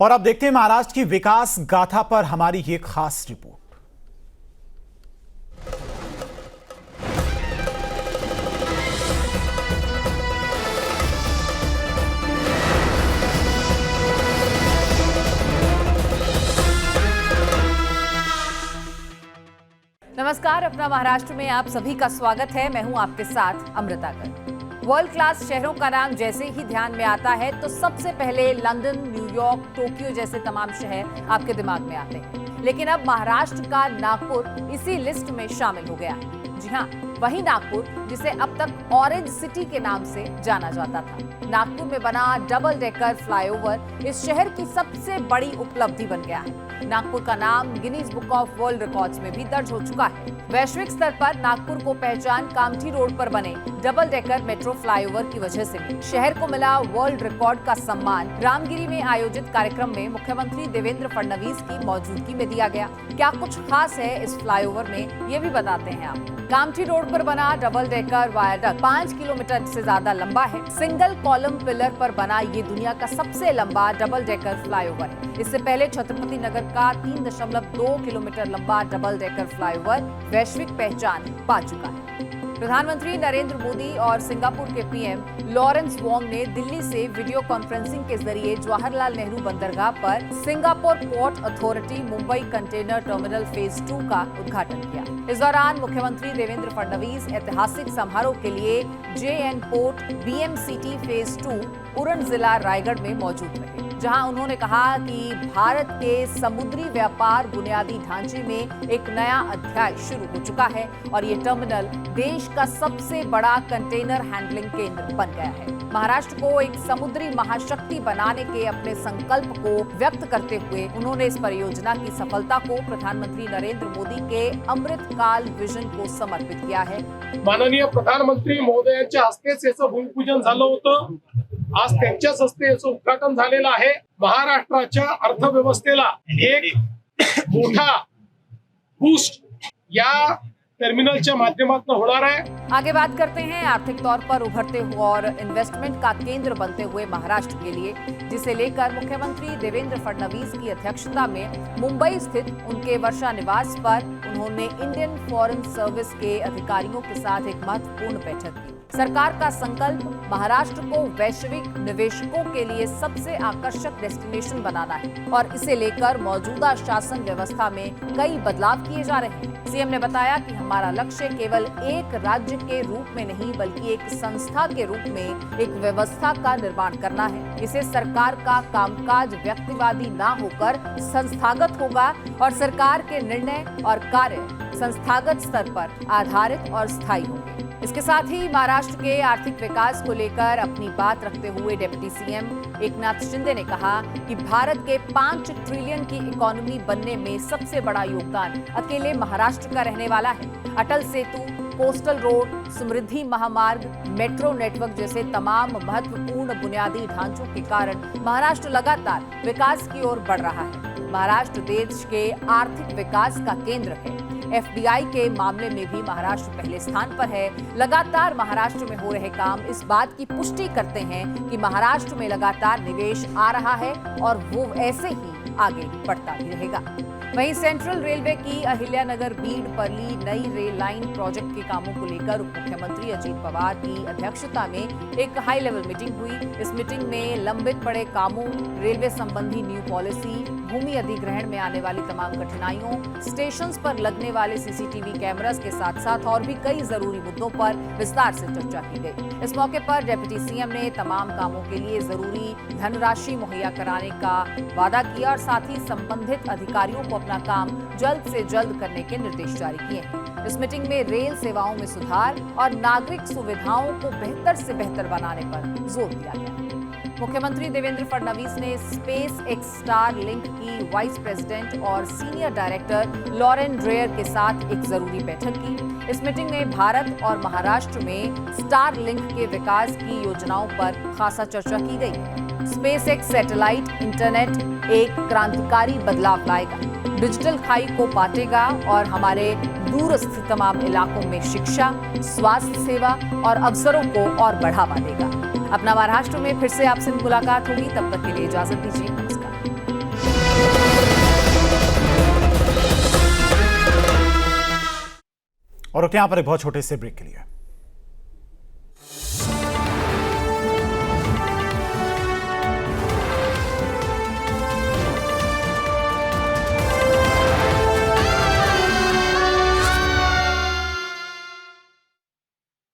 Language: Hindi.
और अब देखते हैं महाराष्ट्र की विकास गाथा पर हमारी ये खास रिपोर्ट। नमस्कार, अपना महाराष्ट्र में आप सभी का स्वागत है। मैं हूं आपके साथ अमृता गर्ग। वर्ल्ड क्लास शहरों का नाम जैसे ही ध्यान में आता है तो सबसे पहले लंदन, न्यूयॉर्क, टोक्यो जैसे तमाम शहर आपके दिमाग में आते हैं। लेकिन अब महाराष्ट्र का नागपुर इसी लिस्ट में शामिल हो गया है। जी हाँ, वही नागपुर जिसे अब तक ऑरेंज सिटी के नाम से जाना जाता था। नागपुर में बना डबल डेकर फ्लाईओवर इस शहर की सबसे बड़ी उपलब्धि बन गया है। नागपुर का नाम Guinness book of world records में भी दर्ज हो चुका है। वैश्विक स्तर पर नागपुर को पहचान कामठी रोड पर बने डबल डेकर मेट्रो फ्लाईओवर की वजह से मिली। शहर को मिला वर्ल्ड रिकॉर्ड का सम्मान रामगिरी में आयोजित कार्यक्रम में मुख्यमंत्री देवेंद्र फडणवीस की मौजूदगी में दिया गया। क्या कुछ खास है इस फ्लाईओवर में, ये भी बताते हैं आप। कामठी रोड पर बना डबल डेकर वायाडक्ट 5 किलोमीटर से ज्यादा लंबा है। सिंगल कॉलम पिलर पर बना ये दुनिया का सबसे लंबा डबल डेकर फ्लाईओवर है। इससे पहले छत्रपति नगर का 3.2 किलोमीटर लंबा डबल डेकर फ्लाईओवर वैश्विक पहचान पा चुका है। प्रधानमंत्री नरेंद्र मोदी और सिंगापुर के पीएम लॉरेंस वोंग ने दिल्ली से वीडियो कॉन्फ्रेंसिंग के जरिए जवाहरलाल नेहरू बंदरगाह पर Singapore port authority Mumbai container terminal phase 2 का उद्घाटन किया। इस दौरान मुख्यमंत्री देवेंद्र फडणवीस ऐतिहासिक समारोह के लिए JN port BMCT phase 2 Uran जिला रायगढ़ में मौजूद रहे, जहां उन्होंने कहा कि भारत के समुद्री व्यापार बुनियादी ढांचे में एक नया अध्याय शुरू हो चुका है और ये टर्मिनल देश का सबसे बड़ा कंटेनर हैंडलिंग केंद्र बन गया है। महाराष्ट्र को एक समुद्री महाशक्ति बनाने के अपने संकल्प को व्यक्त करते हुए उन्होंने इस परियोजना की सफलता को प्रधानमंत्री नरेंद्र मोदी के अमृतकाल विजन को समर्पित किया है। माननीय प्रधानमंत्री महोदयांच्या हस्ते याचं भूमिपूजन झालं होतं। आज त्यांच्याच हस्ते याचं उद्घाटन झालेलं आहे। महाराष्ट्राच्या अर्थव्यवस्थेला एक मोठा बूस्ट या टर्मिनलच्या माध्यमातून होणार आहे। आगे बात करते हैं आर्थिक तौर पर उभरते हुए और इन्वेस्टमेंट का केंद्र बनते हुए महाराष्ट्र के लिए, जिसे लेकर मुख्यमंत्री देवेंद्र फडणवीस की अध्यक्षता में मुंबई स्थित उनके वर्षा निवास पर उन्होंने इंडियन फॉरेन सर्विस के अधिकारियों के साथ एक महत्वपूर्ण बैठक की। सरकार का संकल्प महाराष्ट्र को वैश्विक निवेशकों के लिए सबसे आकर्षक डेस्टिनेशन बनाना है और इसे लेकर मौजूदा शासन व्यवस्था में कई बदलाव किए जा रहे हैं। सीएम ने बताया कि हमारा लक्ष्य केवल एक राज्य के रूप में नहीं बल्कि एक संस्था के रूप में एक व्यवस्था का निर्माण करना है। इसे सरकार का कामकाज व्यक्तिवादी ना होकर संस्थागत होगा और सरकार के निर्णय और कार्य संस्थागत स्तर पर आधारित और स्थायी होंगे। इसके साथ ही महाराष्ट्र के आर्थिक विकास को लेकर अपनी बात रखते हुए डिप्टी सीएम एकनाथ शिंदे ने कहा कि भारत के 5 ट्रिलियन की इकोनॉमी बनने में सबसे बड़ा योगदान अकेले महाराष्ट्र का रहने वाला है। अटल सेतु, कोस्टल रोड, समृद्धि महामार्ग, मेट्रो नेटवर्क जैसे तमाम महत्वपूर्ण बुनियादी ढांचों के कारण महाराष्ट्र लगातार विकास की ओर बढ़ रहा है। महाराष्ट्र देश के आर्थिक विकास का केंद्र है। FDI के मामले में भी महाराष्ट्र पहले स्थान पर है। लगातार महाराष्ट्र में हो रहे काम इस बात की पुष्टि करते हैं कि महाराष्ट्र में लगातार निवेश आ रहा है और वो ऐसे ही आगे बढ़ता भी रहेगा। वहीं सेंट्रल रेलवे की अहिल्यानगर बीड परली नई रेल लाइन प्रोजेक्ट के कामों को लेकर उप मुख्यमंत्री अजीत पवार की अध्यक्षता में एक हाई लेवल मीटिंग हुई। इस मीटिंग में लंबित पड़े कामों, रेलवे संबंधी न्यू पॉलिसी, भूमि अधिग्रहण में आने वाली तमाम कठिनाइयों, स्टेशंस पर लगने वाले CCTV कैमरास के साथ साथ और भी कई जरूरी मुद्दों पर विस्तार से चर्चा की गई। इस मौके पर डिप्टी सीएम ने तमाम कामों के लिए जरूरी धनराशि मुहैया कराने का वादा किया और साथ ही संबंधित अधिकारियों को अपना काम जल्द से जल्द करने के निर्देश जारी किए हैं। इस मीटिंग में रेल सेवाओं में सुधार और नागरिक सुविधाओं को बेहतर से बेहतर बनाने पर जोर दिया गया। मुख्यमंत्री देवेंद्र फडणवीस ने स्पेस एक्स स्टार लिंक की वाइस प्रेसिडेंट और सीनियर डायरेक्टर लॉरेन ड्रेयर के साथ एक जरूरी बैठक की। इस मीटिंग में भारत और महाराष्ट्र में स्टार लिंक के विकास की योजनाओं पर खासा चर्चा की गई। स्पेस एक्स सैटेलाइट इंटरनेट एक क्रांतिकारी बदलाव लाएगा, डिजिटल खाई को पाटेगा और हमारे दूरस्थ तमाम इलाकों में शिक्षा, स्वास्थ्य सेवा और अवसरों को और बढ़ावा देगा। अपना महाराष्ट्र में फिर से आपसे मुलाकात होगी, तब तक के लिए इजाजत दीजिए। नमस्कार। और रुकते हैं यहाँ पर एक बहुत छोटे से ब्रेक के लिए।